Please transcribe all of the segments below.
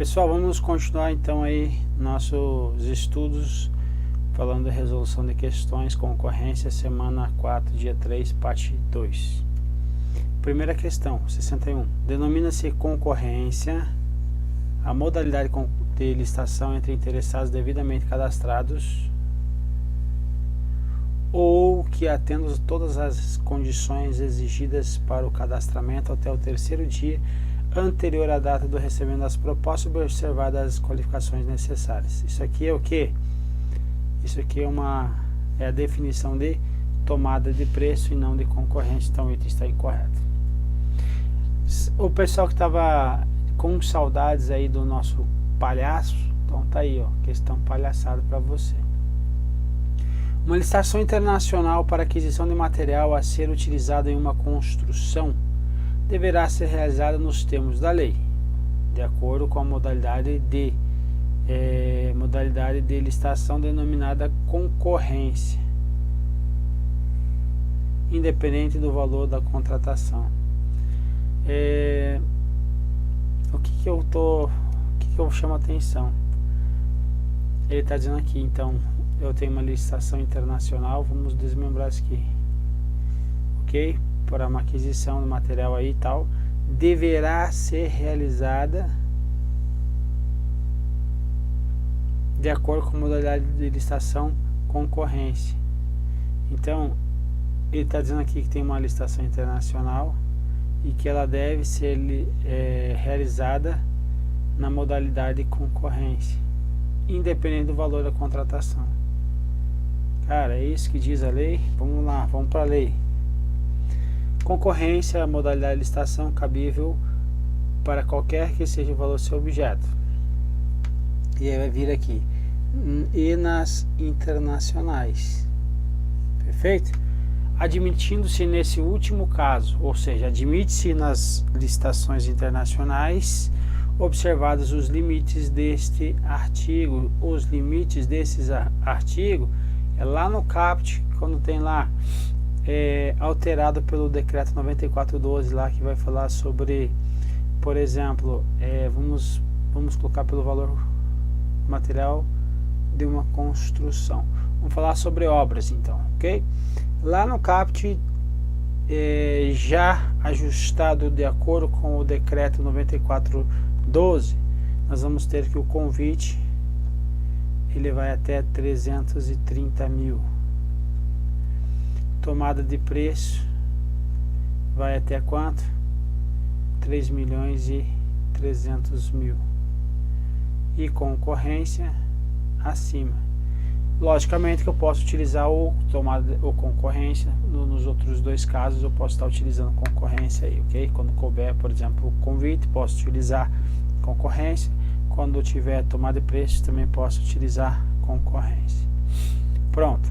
Pessoal, vamos continuar então aí nossos estudos falando da resolução de questões, concorrência, semana 4, dia 3, parte 2. Primeira questão, 61. Denomina-se concorrência a modalidade de licitação entre interessados devidamente cadastrados ou que atendam todas as condições exigidas para o cadastramento até o terceiro dia anterior à data do recebimento das propostas, observadas as qualificações necessárias. Isso aqui é o que? Isso aqui é a definição de tomada de preço e não de concorrência, então o item está incorreto. O pessoal que estava com saudades aí do nosso palhaço, então tá aí, ó, questão palhaçada para você. Uma licitação internacional para aquisição de material a ser utilizado em uma construção deverá ser realizada nos termos da lei, de acordo com a modalidade de licitação denominada concorrência, independente do valor da contratação. O que eu chamo a atenção? Ele está dizendo aqui, então, eu tenho uma licitação internacional, vamos desmembrar isso aqui, ok? Para uma aquisição do material aí e tal, deverá ser realizada de acordo com a modalidade de licitação concorrência. Então, ele está dizendo aqui que tem uma licitação internacional e que ela deve ser realizada na modalidade de concorrência, independente do valor da contratação. Cara, é isso que diz a lei? Vamos lá, vamos para a lei. Concorrência é a modalidade de licitação cabível para qualquer que seja o valor do seu objeto. E aí vai vir aqui. E nas internacionais. Perfeito? Admitindo-se nesse último caso, ou seja, admite-se nas licitações internacionais, observados os limites deste artigo. Os limites desses artigos é lá no caput, quando tem lá alterado pelo decreto 9412 lá, que vai falar sobre, por exemplo, vamos colocar pelo valor material de uma construção. Vamos falar sobre obras então, ok? Lá no caput, já ajustado de acordo com o decreto 9412, nós vamos ter que o convite ele vai até 330 mil. Tomada de preço vai até quanto? 3.300.000. E concorrência acima. Logicamente que eu posso utilizar ou concorrência. Nos outros dois casos eu posso estar utilizando concorrência aí, ok? Quando couber, por exemplo, o convite, posso utilizar concorrência. Quando eu tiver tomada de preço, também posso utilizar concorrência. Pronto.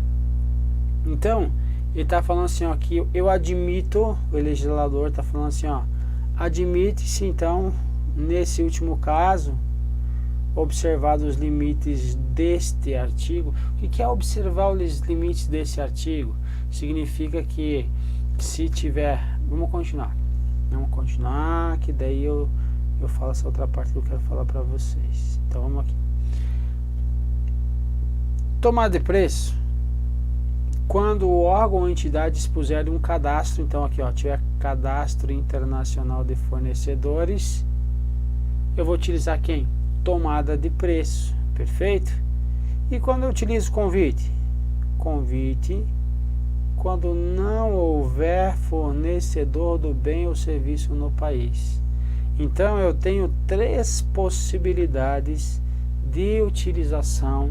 Então, ele está falando assim, ó, que eu admito, o legislador está falando assim, ó, admite-se então, nesse último caso, observados os limites deste artigo. O que é observar os limites desse artigo? Significa que se tiver, vamos continuar, que daí eu falo essa outra parte que eu quero falar para vocês. Então vamos aqui. Tomada de preço. Quando o órgão ou entidade dispuser de um cadastro, então aqui, ó, tiver cadastro internacional de fornecedores, eu vou utilizar quem? Tomada de preço, perfeito? E quando eu utilizo convite? Convite, quando não houver fornecedor do bem ou serviço no país. Então eu tenho três possibilidades de utilização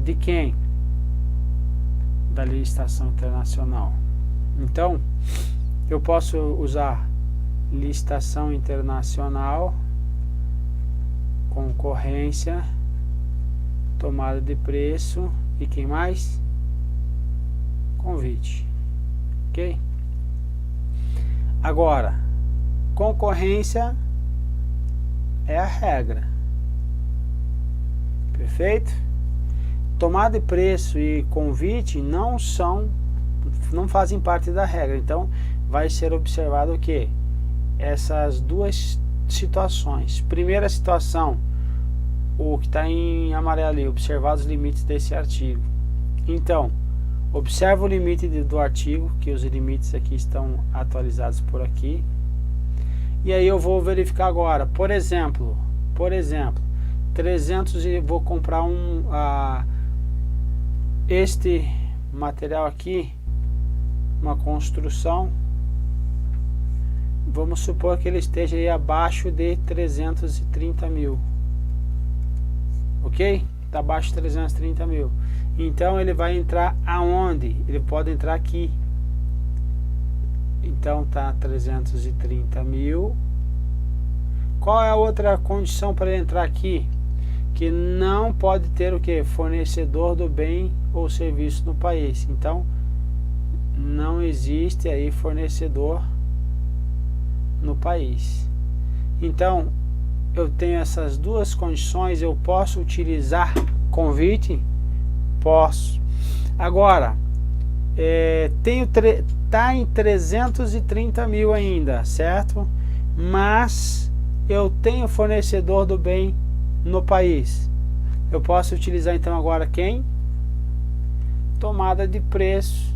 de quem? Da licitação internacional. Então, eu posso usar licitação internacional, concorrência, tomada de preço e quem mais? Convite. Ok? Agora, concorrência é a regra. Perfeito? Tomada de preço e convite não fazem parte da regra. Então, vai ser observado o que? Essas duas situações. Primeira situação, o que está em amarelo ali, observar os limites desse artigo. Então, observa o limite do artigo, que os limites aqui estão atualizados por aqui. E aí eu vou verificar agora, por exemplo, 300 e vou comprar este material aqui, uma construção. Vamos supor que ele esteja aí abaixo de 330 mil. Ok? Está abaixo de 330 mil. Então ele vai entrar aonde? Ele pode entrar aqui. Então tá 330 mil. Qual é a outra condição para ele entrar aqui? Que não pode ter o que? Fornecedor do bem ou serviço no país. Então não existe aí fornecedor no país. Então eu tenho essas duas condições. Eu posso utilizar convite? Posso. Agora tá em 330 mil ainda, certo? Mas eu tenho fornecedor do bem no país. Eu posso utilizar então agora quem? Tomada de preço.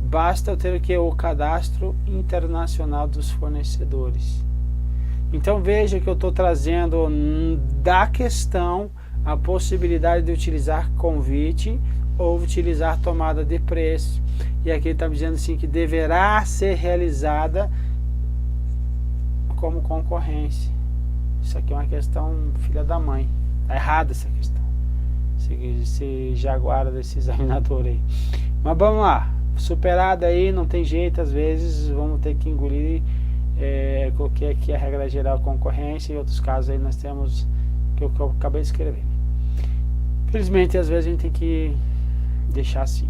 Basta eu ter o que? O cadastro internacional dos fornecedores. Então veja que eu estou trazendo da questão a possibilidade de utilizar convite ou utilizar tomada de preço. E aqui está me dizendo assim que deverá ser realizada como concorrência. Isso aqui é uma questão filha da mãe. Está errada essa questão. Esse jaguara desse examinador aí. Mas vamos lá. Superado aí, não tem jeito, às vezes vamos ter que engolir. Coloquei aqui a regra geral concorrência. Em outros casos aí nós temos que eu acabei de escrever. Infelizmente, às vezes a gente tem que deixar assim.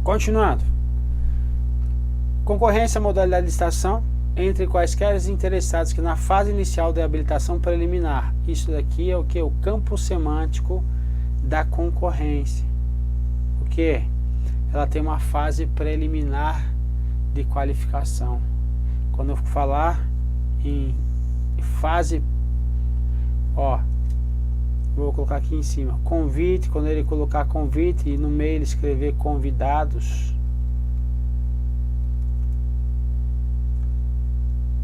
Continuando. Concorrência, modalidade de licitação entre quaisquer interessados que na fase inicial da habilitação preliminar. Isso daqui é o que? O campo semântico da concorrência. O que? Ela tem uma fase preliminar de qualificação. Quando eu falar em fase, vou colocar aqui em cima, convite, quando ele colocar convite e no meio ele escrever convidados,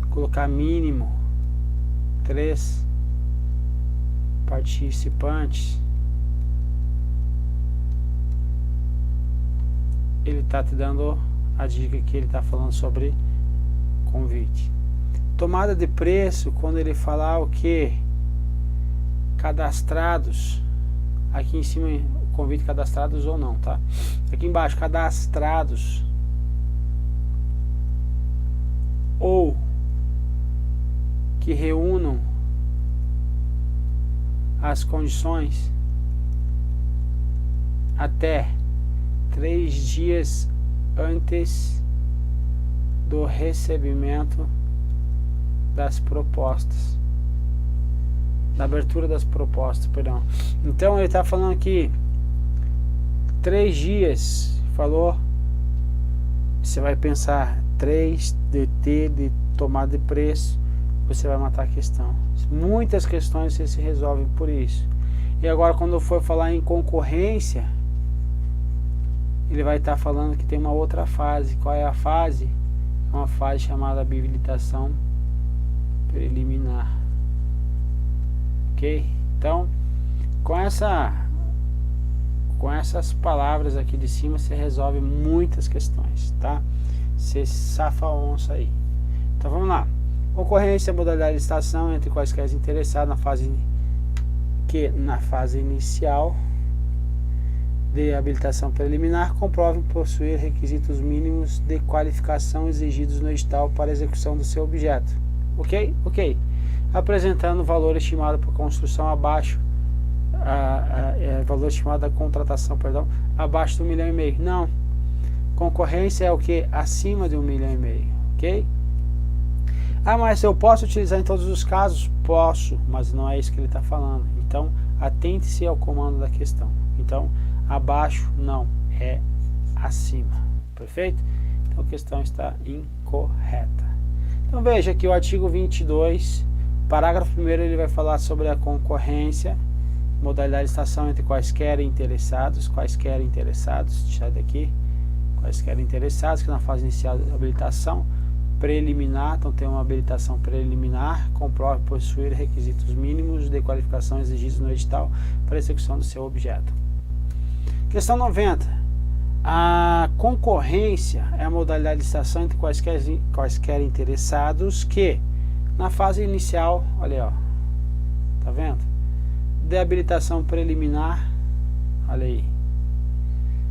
colocar mínimo 3 participantes, ele está te dando a dica que ele está falando sobre convite. Tomada de preço, quando ele falar o que? Cadastrados, aqui em cima o convite cadastrados ou não, tá? Aqui embaixo, cadastrados ou que reúnam as condições até 3 dias antes do recebimento das propostas, da abertura das propostas, perdão. Então ele está falando aqui 3 dias, falou, você vai pensar 3 DT de tomada de preço, você vai matar a questão. Muitas questões você se resolvem por isso. E agora quando eu for falar em concorrência, ele vai estar falando que tem uma outra fase. Qual é a fase? É uma fase chamada habilitação preliminar. Ok? Então, com essas palavras aqui de cima, você resolve muitas questões, tá? Você safa a onça aí. Então vamos lá. Concorrência, modalidade de licitação entre quaisquer interessados na fase inicial de habilitação preliminar comprovem possuir requisitos mínimos de qualificação exigidos no edital para execução do seu objeto. Ok? Ok. Apresentando valor estimado por construção abaixo, valor estimado da contratação, perdão, abaixo do 1,5 milhão. Não. Concorrência é o que? Acima de 1,5 milhão. Ok? Ah, mas eu posso utilizar em todos os casos? Posso, mas não é isso que ele está falando. Então, atente-se ao comando da questão. Então, abaixo não, é acima. Perfeito? Então a questão está incorreta. Então veja que o artigo 22 Parágrafo 1º ele vai falar sobre a concorrência, modalidade de licitação entre quaisquer interessados, deixa daqui, quaisquer interessados, que na fase inicial da habilitação preliminar, então tem uma habilitação preliminar, comprove possuir requisitos mínimos de qualificação exigidos no edital para a execução do seu objeto. Questão 90. A concorrência é a modalidade de licitação entre quaisquer interessados que, na fase inicial, olha aí, ó, tá vendo? De habilitação preliminar, olha aí,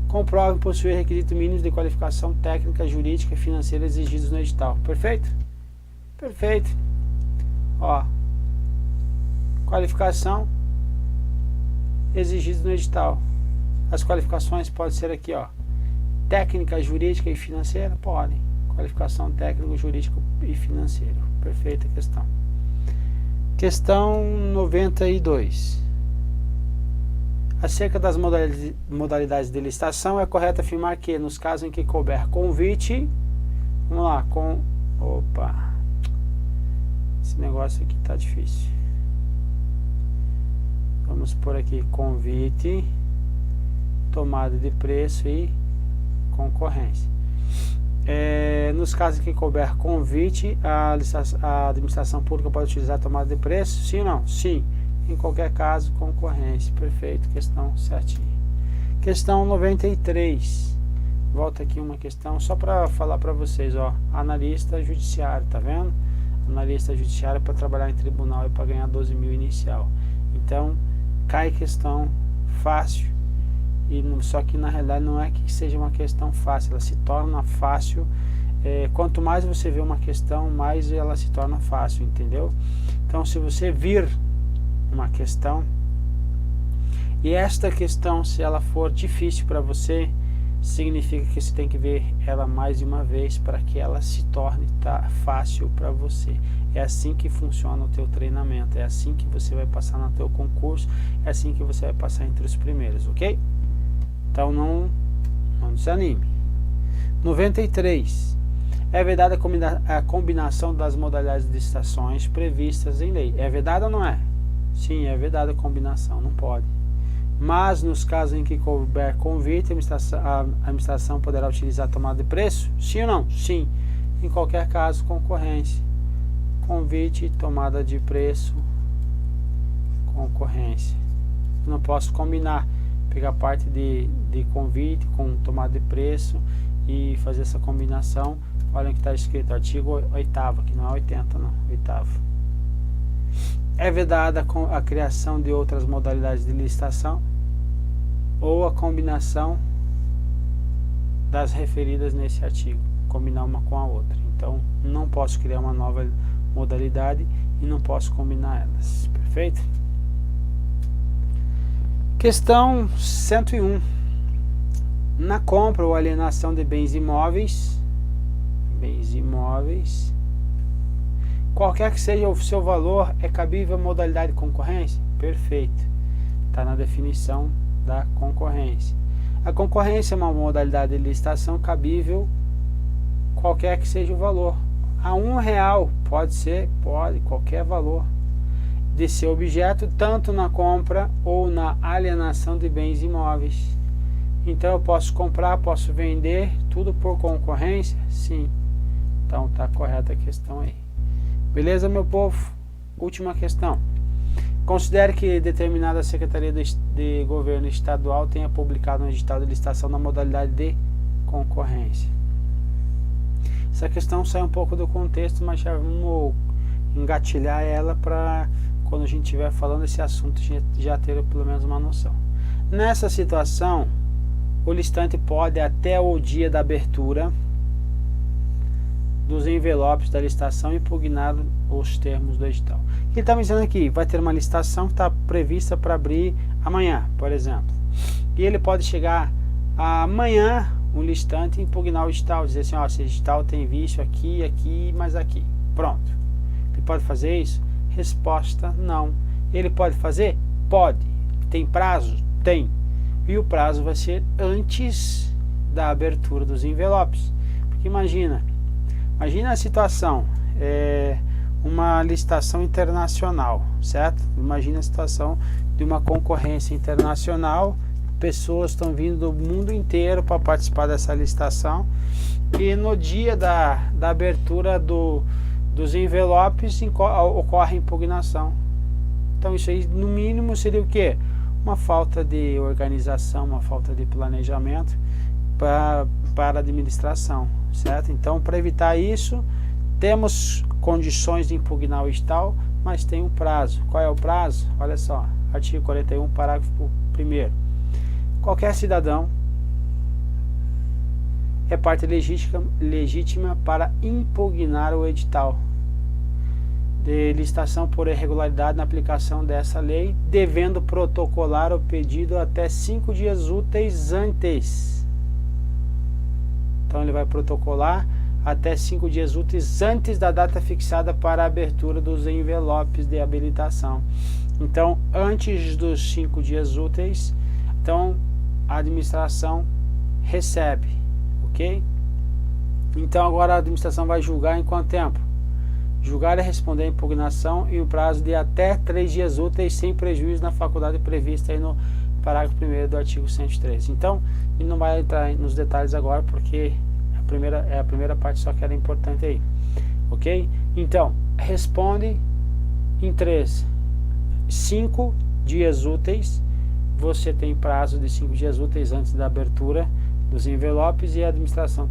comprove possuir requisitos mínimos de qualificação técnica, jurídica e financeira exigidos no edital. Perfeito? Perfeito. Ó, qualificação exigidos no edital. As qualificações podem ser aqui, ó, técnica, jurídica e financeira? Podem. Qualificação técnica, jurídica e financeira. Perfeita questão. Questão 92. Acerca das modalidades de licitação, é correto afirmar que, nos casos em que couber convite, vamos lá, opa, esse negócio aqui tá difícil. Vamos por aqui, convite, tomada de preço e concorrência. Nos casos em que couber convite, a administração pública pode utilizar a tomada de preço? Sim ou não? Sim. Em qualquer caso, concorrência. Perfeito, questão certinha. Questão 93. Volta aqui uma questão, só para falar para vocês, ó. Analista judiciário, tá vendo? Analista judiciário para trabalhar em tribunal e para ganhar 12 mil inicial. Então, cai questão fácil. Só que na realidade não é que seja uma questão fácil, ela se torna fácil. Quanto mais você vê uma questão, mais ela se torna fácil, entendeu? Então, se você vir uma questão e esta questão, se ela for difícil para você, significa que você tem que ver ela mais de uma vez para que ela se torne fácil para você. É assim que funciona o teu treinamento, é assim que você vai passar no teu concurso, é assim que você vai passar entre os primeiros, ok? Então não desanime. 93. É vedada a combinação das modalidades de licitações previstas em lei. É vedada ou não é? Sim, é vedada a combinação, não pode. Mas nos casos em que couber convite, a administração poderá utilizar a tomada de preço? Sim ou não? Sim. Em qualquer caso, concorrência. Convite, tomada de preço, concorrência. Não posso combinar, pegar parte de convite com tomada de preço e fazer essa combinação. Olha o que está escrito, artigo 8º, que não é 80 não, 8º. É vedada a criação de outras modalidades de licitação ou a combinação das referidas nesse artigo, combinar uma com a outra. Então, não posso criar uma nova modalidade e não posso combinar elas. Perfeito? Questão 101. Na compra ou alienação de bens imóveis, qualquer que seja o seu valor, é cabível a modalidade de concorrência? Perfeito. Está na definição da concorrência. A concorrência é uma modalidade de licitação cabível, qualquer que seja o valor. A R$1 pode, qualquer valor de seu objeto, tanto na compra ou na alienação de bens imóveis. Então eu posso comprar, posso vender, tudo por concorrência? Sim. Então está correta a questão aí. Beleza, meu povo? Última questão. Considere que determinada Secretaria de Governo Estadual tenha publicado um edital de licitação na modalidade de concorrência. Essa questão sai um pouco do contexto, mas já vamos engatilhar ela para quando a gente estiver falando desse assunto já ter pelo menos uma noção. Nessa situação, o licitante pode, até o dia da abertura dos envelopes da licitação, impugnar os termos do edital. Ele está me dizendo aqui, vai ter uma licitação que está prevista para abrir amanhã, por exemplo. E ele pode chegar amanhã, um licitante, impugnar o edital, dizer assim, ó, esse edital tem vício aqui, aqui, mas aqui. Pronto. Ele pode fazer isso? Resposta, não. Ele pode fazer? Pode. Tem prazo? Tem. E o prazo vai ser antes da abertura dos envelopes. Porque imagina a situação, uma licitação internacional, certo? Imagina a situação de uma concorrência internacional, pessoas estão vindo do mundo inteiro para participar dessa licitação, e no dia da abertura dos envelopes ocorre impugnação. Então isso aí no mínimo seria o quê? Uma falta de organização, uma falta de planejamento para a administração, certo? Então, para evitar isso, temos condições de impugnar o edital, mas tem um prazo. Qual é o prazo? Olha só, artigo 41, parágrafo 1º. Qualquer cidadão é parte legítima para impugnar o edital de licitação por irregularidade na aplicação dessa lei, devendo protocolar o pedido até 5 dias úteis antes. Então ele vai protocolar até 5 dias úteis antes da data fixada para a abertura dos envelopes de habilitação. Então, antes dos 5 dias úteis, então a administração recebe, ok? Então agora a administração vai julgar em quanto tempo? Julgar e responder a impugnação em um prazo de até 3 dias úteis, sem prejuízo na faculdade prevista aí no parágrafo 1º do artigo 113. Então, ele não vai entrar nos detalhes agora, porque é a primeira parte só que era importante aí, ok? Então, responde em 5 dias úteis, você tem prazo de 5 dias úteis antes da abertura dos envelopes, e a administração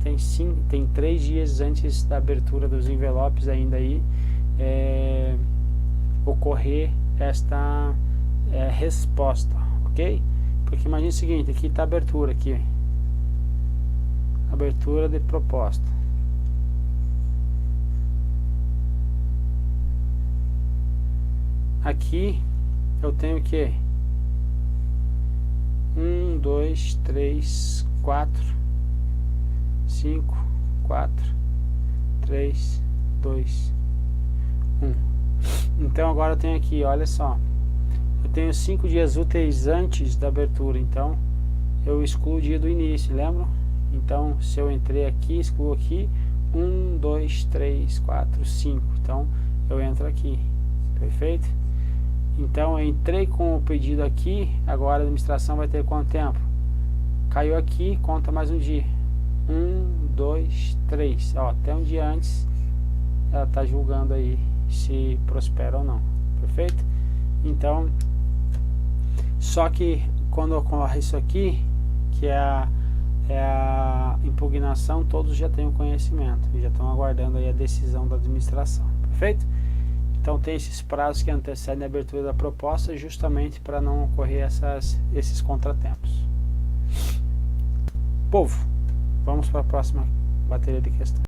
tem 3 dias antes da abertura dos envelopes ainda aí ocorrer esta resposta, ok? Porque imagine o seguinte, aqui está a abertura aqui, abertura de proposta. Aqui eu tenho o que? 1, 2, 3, 4, 5, 4, 3, 2, 1. Então agora eu tenho aqui, olha só, eu tenho 5 dias úteis antes da abertura, então eu excluo o dia do início, lembra? Então se eu entrei aqui, excluo aqui 1, 2, 3, 4, 5, então eu entro aqui, perfeito? Então eu entrei com o pedido aqui, agora a administração vai ter quanto tempo? Caiu aqui, conta mais um dia. 1, 2, 3. Ó, até um dia antes ela está julgando aí se prospera ou não. Perfeito? Então, só que quando ocorre isso aqui, que é a impugnação, todos já têm o conhecimento e já estão aguardando aí a decisão da administração. Perfeito? Então tem esses prazos que antecedem a abertura da proposta, justamente para não ocorrer esses contratempos. Povo, vamos para a próxima bateria de questões.